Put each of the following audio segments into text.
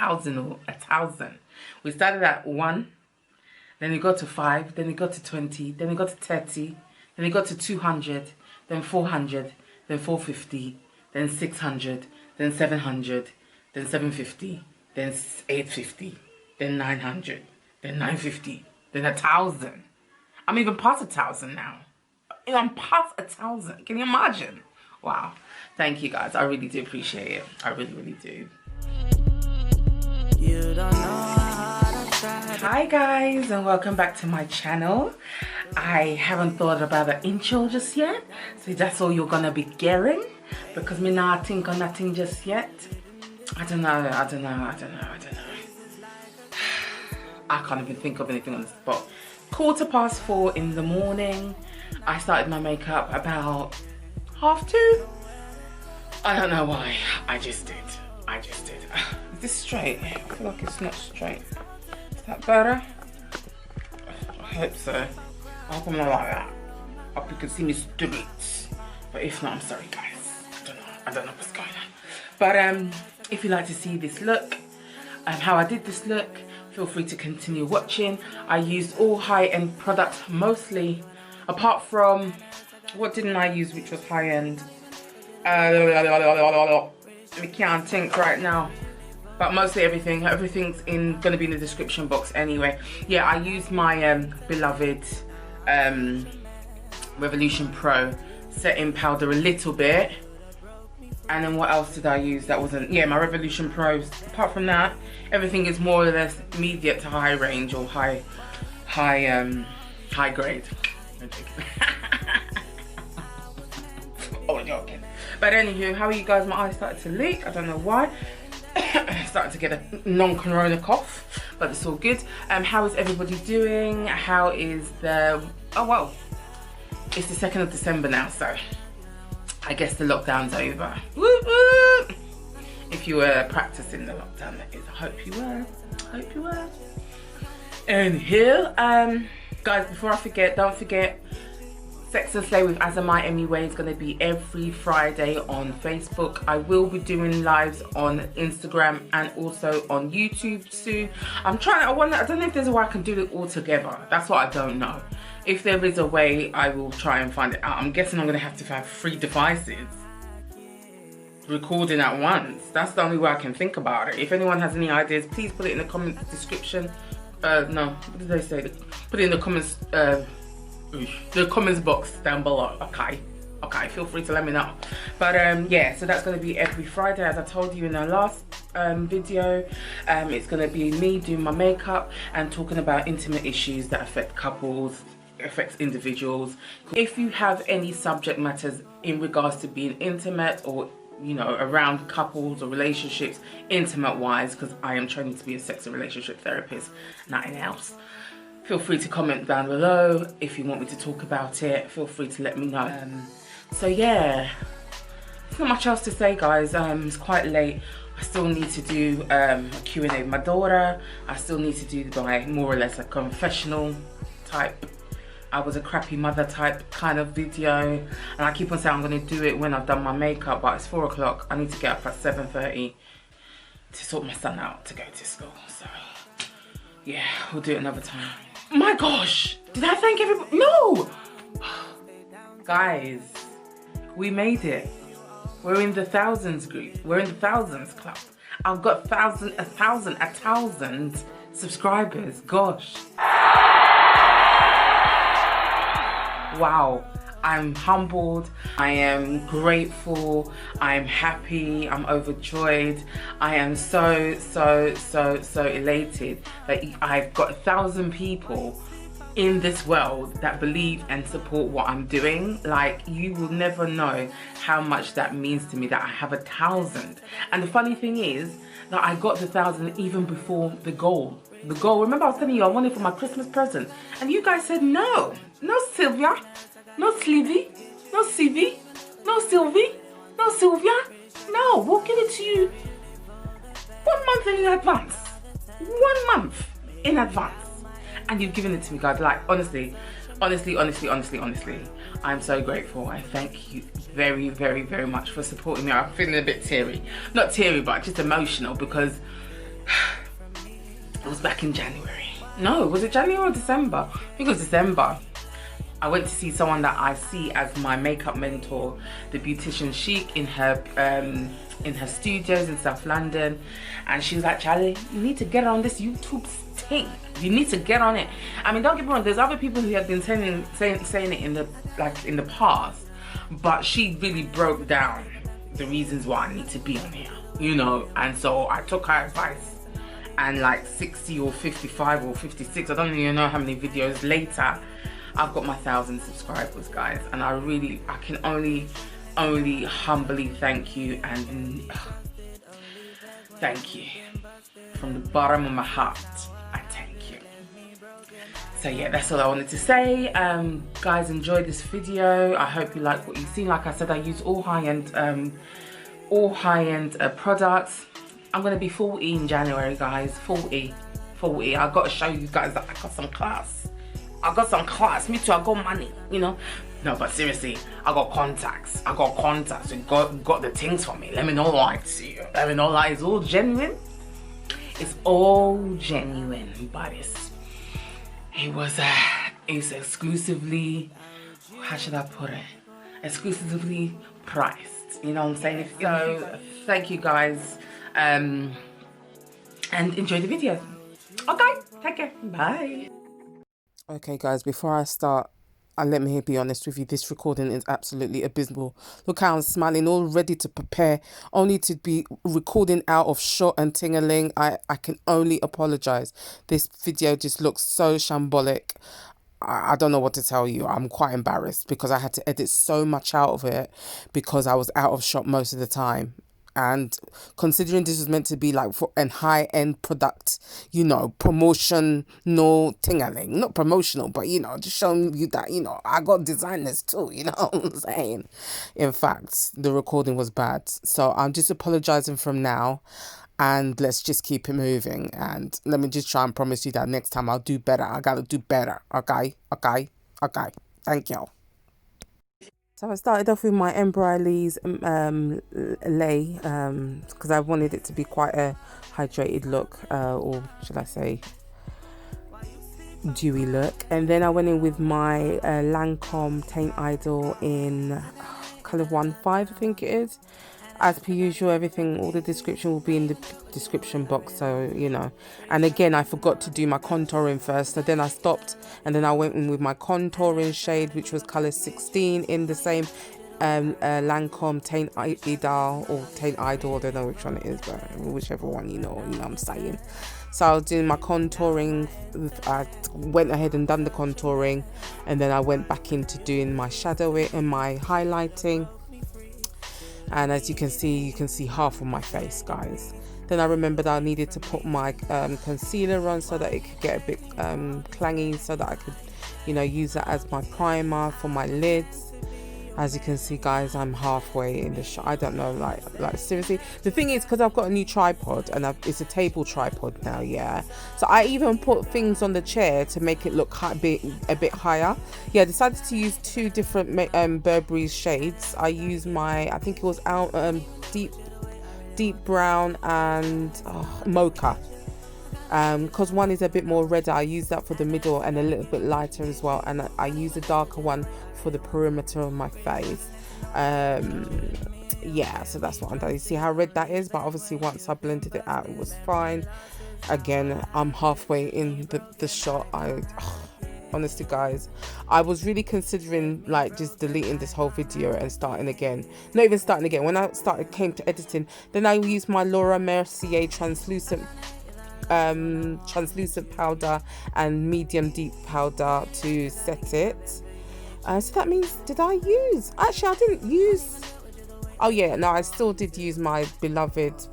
1,000 or 1,000. We started at 1, then we got to 5, then we got to 20, then we got to 30, then we got to 200, then 400, then 450, then 600, then 700, then 750, then 850, then 900, then 950, then 1,000. I'm even past 1,000 now. I'm past 1,000. Can you imagine? Wow. Thank you guys. I really do appreciate it. I really, really do. You don't know how to try. Hi guys, and welcome back to my channel. I haven't thought about the intro just yet, so that's all you're gonna be getting, because me not think on nothing just yet. I don't know. I can't even think of anything on the spot. 4:15 in the morning. I started my makeup about 1:30. I don't know why. I just did. Is this straight? I feel like it's not straight. Is that better? I hope so. I hope I'm not like that. I hope you can see me straight. But if not, I'm sorry guys. I don't know what's going on. But if you like to see this look, how I did this look, feel free to continue watching. I used all high-end products mostly, apart from, what didn't I use which was high-end? We can't think right now, but mostly everything's gonna be in the description box anyway. Yeah, I used my beloved Revolution Pro setting powder a little bit, and then what else did I use that wasn't, yeah, my Revolution Pros. Apart from that, everything is more or less medium to high range, or high grade. Oh, I'm joking. But anywho, how are you guys? My eyes started to leak. I don't know why. Starting to get a non-corona cough, but it's all good. How is everybody doing? How is the... Oh, well, it's the 2nd of December now, so I guess the lockdown's over. Woo woo! If you were practicing the lockdown, that is. I hope you were. And here, guys, before I forget, don't forget, Sex and Slay with Asamimua anyway is going to be every Friday on Facebook. I will be doing lives on Instagram and also on YouTube soon. I don't know if there's a way I can do it all together. That's what I don't know. If there is a way, I will try and find it out. I'm guessing I'm going to have 3 devices recording at once. That's the only way I can think about it. If anyone has any ideas, please put it in the comment description. No, what did they say? Put it in the comments. The comments box down below. Okay, feel free to let me know. But yeah, so that's going to be every Friday, as I told you in the last video. It's going to be me doing my makeup and talking about intimate issues that affect couples, affects individuals. If you have any subject matters in regards to being intimate, or you know, around couples or relationships, intimate wise, because I am training to be a sex and relationship therapist, nothing else, feel free to comment down below. If you want me to talk about it, feel free to let me know. So yeah, there's not much else to say guys. It's quite late. I still need to do a Q&A with my daughter. I still need to do my more or less a confessional type, I was a crappy mother type kind of video. And I keep on saying I'm going to do it when I've done my makeup, but it's 4 o'clock. I need to get up at 7:30 to sort my son out to go to school. So yeah, we'll do it another time. My gosh, did I thank everybody? No! Guys, we made it. We're in the thousands group. We're in the thousands club. I've got 1,000 subscribers. Gosh. Wow. I'm humbled, I am grateful, I'm happy, I'm overjoyed. I am so elated that I've got 1,000 people in this world that believe and support what I'm doing. Like, you will never know how much that means to me, that I have 1,000. And the funny thing is that I got the 1,000 even before the goal. The goal, remember I was telling you I wanted for my Christmas present, and you guys said no, no Sylvia. No Slivy, no Sylvie, no Sylvie, no Sylvia. No, we'll give it to you 1 month in advance. 1 month in advance. And you've given it to me, guys. Like, honestly, I'm so grateful. I thank you very much for supporting me. I'm feeling a bit teary. Not teary, but just emotional, because It was back in January. No, was it January or December? I think it was December. I went to see someone that I see as my makeup mentor, the beautician Chic, in her studios in South London, and she was like, Charlie, you need to get on this YouTube thing. You need to get on it. I mean, don't get me wrong, there's other people who have been saying it in the past, but she really broke down the reasons why I need to be on here, you know. And so I took her advice, and like 60 or 55 or 56, I don't even know how many videos later, I've got my 1,000 subscribers, guys, and I can only humbly thank you, and thank you from the bottom of my heart. I thank you. So yeah, that's all I wanted to say. Guys, enjoy this video. I hope you like what you've seen. Like I said, I use all high-end products. I'm gonna be 40 in January, guys. 40. I gotta show you guys that I got some class. Me too, I got money, you know. No, but seriously, I got contacts. You got the things for me. Let me know like to you. Let me know like it's all genuine. It's all genuine, but it was exclusively, how should I put it? Exclusively priced. You know what I'm saying? So thank you guys. And enjoy the video. Okay, take care. Bye. Okay guys, before I start, let me be honest with you, this recording is absolutely abysmal. Look how I'm smiling, all ready to prepare, only to be recording out of shot and tingling. I can only apologize. This video just looks so shambolic. I don't know what to tell you. I'm quite embarrassed because I had to edit so much out of it because I was out of shot most of the time. And considering this was meant to be like for an high-end product, you know, promotion, no tingling, not promotional, but you know, just showing you that, you know, I got designers too, you know what I'm saying? In fact, the recording was bad, so I'm just apologizing from now, and let's just keep it moving. And let me just try and promise you that next time I'll do better. I gotta do better. Okay. Thank you. So I started off with my Embroideries lay because I wanted it to be quite a hydrated look, or should I say dewy look. And then I went in with my Lancome Teint Idol in colour 15, I think it is. As per usual, everything, all the description will be in the description box, so you know. And again, I forgot to do my contouring first, so then I stopped, and then I went in with my contouring shade, which was colour 16 in the same Lancome Teint Idol, or Teint Idol, I don't know which one it is, but whichever one, you know what I'm saying. So I was doing my contouring. I went ahead and done the contouring, and then I went back into doing my shadowing and my highlighting. And as you can see half of my face, guys. Then I remembered I needed to put my concealer on so that it could get a bit clangy, so that I could, you know, use that as my primer for my lids. As you can see, guys, I'm halfway in the shot. I don't know, like seriously. The thing is, because I've got a new tripod, and it's a table tripod now, yeah. So I even put things on the chair to make it look a bit higher. Yeah, I decided to use two different Burberry shades. I used I think it was deep brown and Mocha. Because one is a bit more redder, I use that for the middle, and a little bit lighter as well, and I use a darker one for the perimeter of my face. Yeah, so that's what I'm doing. You see how red that is? But obviously once I blended it out, it was fine. Again, I'm halfway in the shot. Honestly, guys, I was really considering like just deleting this whole video and starting again. Not even starting again. When I came to editing, then I used my Laura Mercier translucent powder and medium deep powder to set it. So that means, did I use? Actually, I didn't use. Oh yeah, no, I still did use my beloved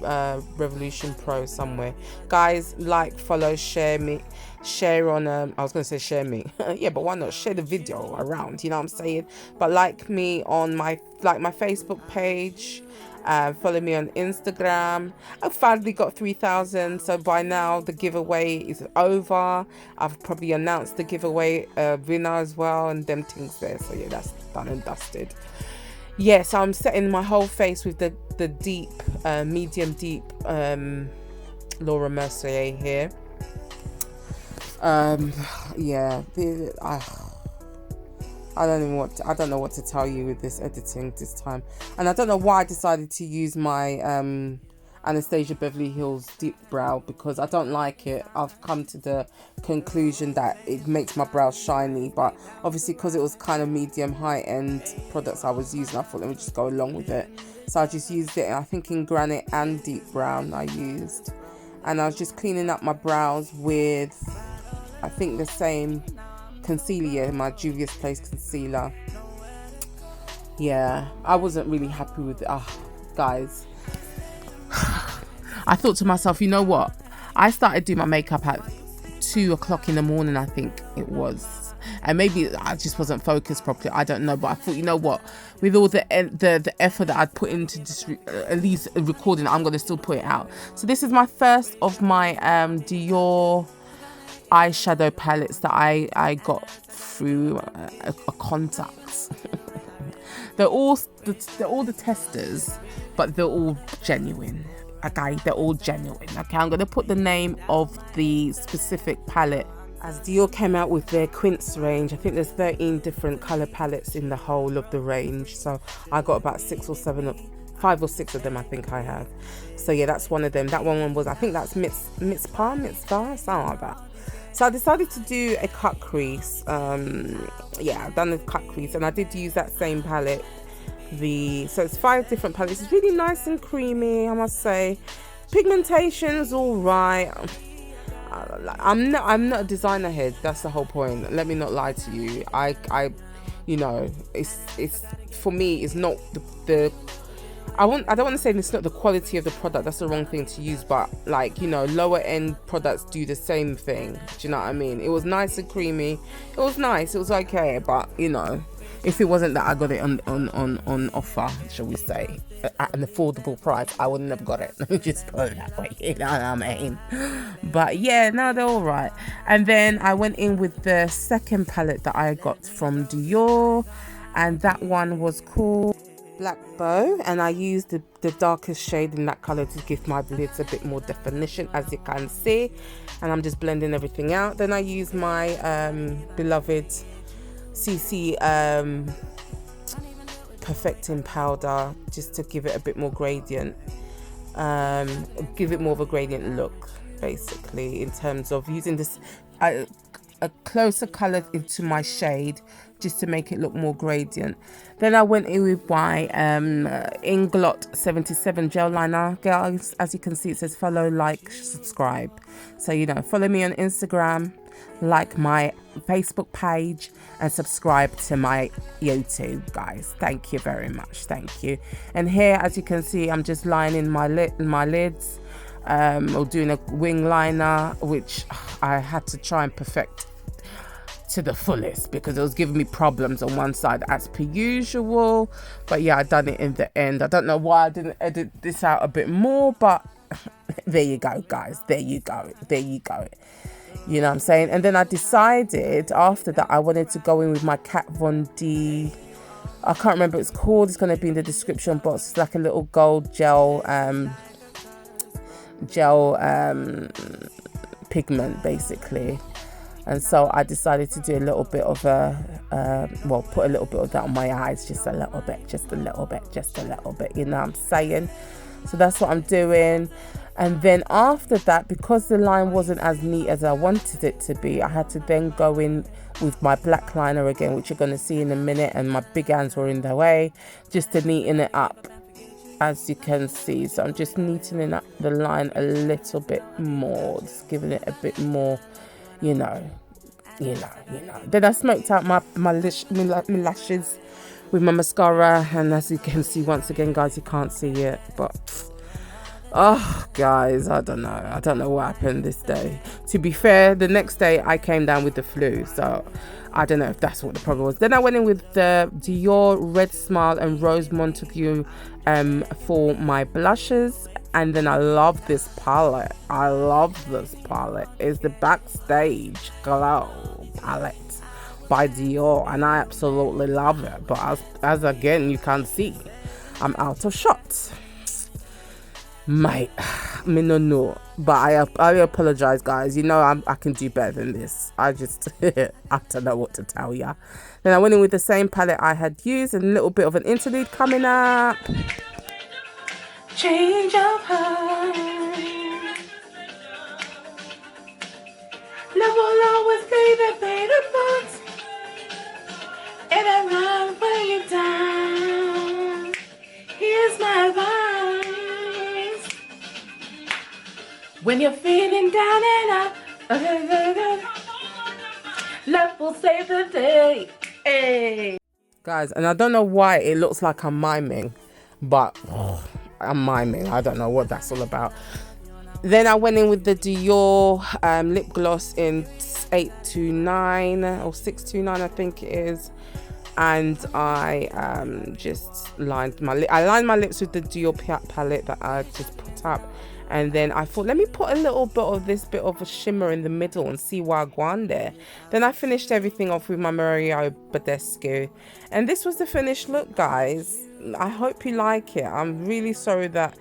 Revolution Pro somewhere. Guys, like, follow, share on I was gonna say share me. Yeah, but why not share the video around, you know what I'm saying? But like me on my Facebook page. Follow me on Instagram. I've finally got 3,000, so by now the giveaway is over. I've probably announced the giveaway winner as well, and them things there. So yeah, that's done and dusted. Yeah, so I'm setting my whole face with the deep medium deep Laura Mercier here. Yeah, I don't know what to tell you with this editing this time, and I don't know why I decided to use my Anastasia Beverly Hills Deep Brow, because I don't like it. I've come to the conclusion that it makes my brows shiny, but obviously because it was kind of medium high end products I was using, I thought let me just go along with it. So I just used it, I think in Granite and Deep Brown I used, and I was just cleaning up my brows with, I think, the same concealer, my Juvia's Place concealer. Yeah, I wasn't really happy with it. Guys, I thought to myself, you know what, I started doing my makeup at 2 o'clock in the morning, I think it was, and maybe I just wasn't focused properly, I don't know, but I thought, you know what, with all the effort that I'd put into this, at least recording, I'm going to still put it out. So this is my first of my Dior eyeshadow palettes that I got through a contact. they're all the testers, but they're all genuine. Okay, they're all genuine. Okay, I'm gonna put the name of the specific palette. As Dior came out with their Quince range, I think there's 13 different color palettes in the whole of the range, so I got about 5 or 6 of them, I think I have. So yeah, that's one of them. That one was, I think that's Mitzah, something like that. So I decided to do a cut crease. Yeah, I've done a cut crease, and I did use that same palette. So it's 5 different palettes. It's really nice and creamy, I must say. Pigmentation's all right. I'm not a designer head. That's the whole point. Let me not lie to you. I you know, it's for me, it's not the I don't want to say it's not the quality of the product, that's the wrong thing to use, but like, you know, lower end products do the same thing. Do you know what I mean? It was nice and creamy. It was nice, it was okay, but you know, if it wasn't that I got it on offer, shall we say, at an affordable price, I wouldn't have got it. Let me just put it that way, you know what I mean? But yeah, no, they're all right. And then I went in with the second palette that I got from Dior, and that one was called Black Bow, and I used the darkest shade in that color to give my lids a bit more definition, as you can see, and I'm just blending everything out. Then I used my beloved CC perfecting powder just to give it a bit more gradient, give it more of a gradient look, basically, in terms of using this a closer color into my shade just to make it look more gradient. Then I went in with my Inglot 77 gel liner. Guys, as you can see, it says follow, like, subscribe. So, you know, follow me on Instagram, like my Facebook page, and subscribe to my YouTube, guys. Thank you very much. Thank you. And here, as you can see, I'm just lining my lids, or doing a wing liner, which I had to try and perfect to the fullest because it was giving me problems on one side as per usual. But yeah, I done it in the end. I don't know why I didn't edit this out a bit more, but there you go, guys. There you go. You know what I'm saying? And then I decided after that I wanted to go in with my Kat Von D, I can't remember what it's called, it's going to be in the description box. It's like a little gold gel pigment, basically. And so I decided to do a little bit of put a little bit of that on my eyes, just a little bit, you know what I'm saying? So that's what I'm doing. And then after that, because the line wasn't as neat as I wanted it to be, I had to then go in with my black liner again, which you're going to see in a minute, and my big hands were in the way, just to neaten it up, as you can see. So I'm just neatening up the line a little bit more, just giving it a bit more, you know. Then I smoked out my lashes with my mascara, and as you can see, once again, guys, you can't see it, but oh, guys, I don't know what happened this day. To be fair, the next day I came down with the flu, so I don't know if that's what the problem was. Then I went in with the Dior Red Smile and Rose Montague for my blushes. And then I love this palette. It's the Backstage Glow palette by Dior, and I absolutely love it. But as again, you can see, I'm out of shot. Mate, me no know, but I apologize, guys. You know I can do better than this. I just I don't know what to tell ya. Then I went in with the same palette I had used, and a little bit of an interlude coming up. Change of heart. Love will always be the better parts, and I run when you're down. Here's my advice. When you're feeling down and out, love will save the day. Hey. Guys, and I don't know why it looks like I'm miming, but I'm miming. I don't know what that's all about. Then I went in with the Dior lip gloss in 829 or 629, I think it is. And I just lined my lips with the Dior palette that I just put up. And then I thought, let me put a little bit of this bit of a shimmer in the middle and see what I go on there. Then I finished everything off with my Mario Badescu. And this was the finished look, guys. I hope you like it. I'm really sorry that...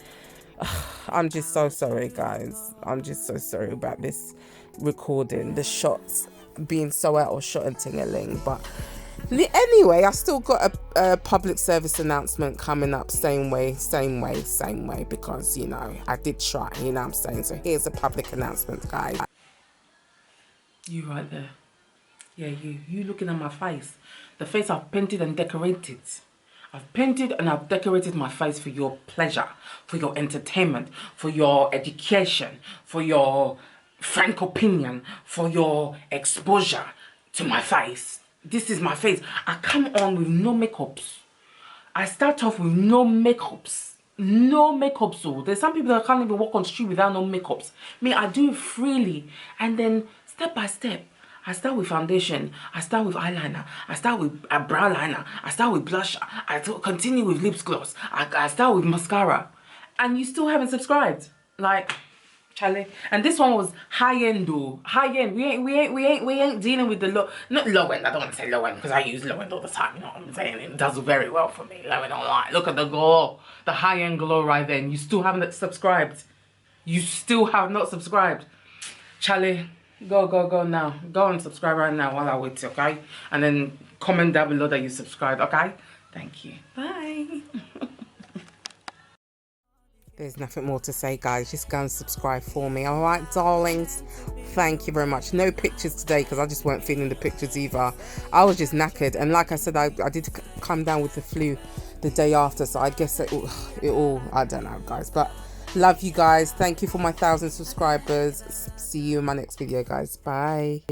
I'm just so sorry, guys. I'm just so sorry about this recording. The shots being so out of shot and tingling. But... anyway, I still got a public service announcement coming up, same way, because, you know, I did try, you know what I'm saying? So here's a public announcement, guys. You right there. Yeah, you looking at my face. The face I've painted and decorated. I've painted and I've decorated my face for your pleasure, for your entertainment, for your education, for your frank opinion, for your exposure to my face. This is my face. I come on with no makeups. I start off with no makeups. No makeups. So there's some people that can't even walk on the street without no makeups. Me, I do it freely. And then step by step, I start with foundation. I start with eyeliner. I start with a brow liner. I start with blush. I continue with lip gloss. I start with mascara. And you still haven't subscribed. Like... Charlie. And this one was high end though. High end. We ain't dealing with the not low end. I don't want to say low end because I use low end all the time, you know what I'm saying? It does very well for me. Low end online. Look at the glow. The high end glow right there. And you still haven't subscribed. You still have not subscribed. Charlie, go now. Go and subscribe right now while I wait, okay? And then comment down below that you subscribed, okay? Thank you. Bye. There's nothing more to say, guys. Just go and subscribe for me. All right, darlings. Thank you very much. No pictures today because I just weren't feeling the pictures either. I was just knackered. And like I said, I did come down with the flu the day after. So I guess it all, I don't know, guys. But love you guys. Thank you for my 1,000 subscribers. See you in my next video, guys. Bye.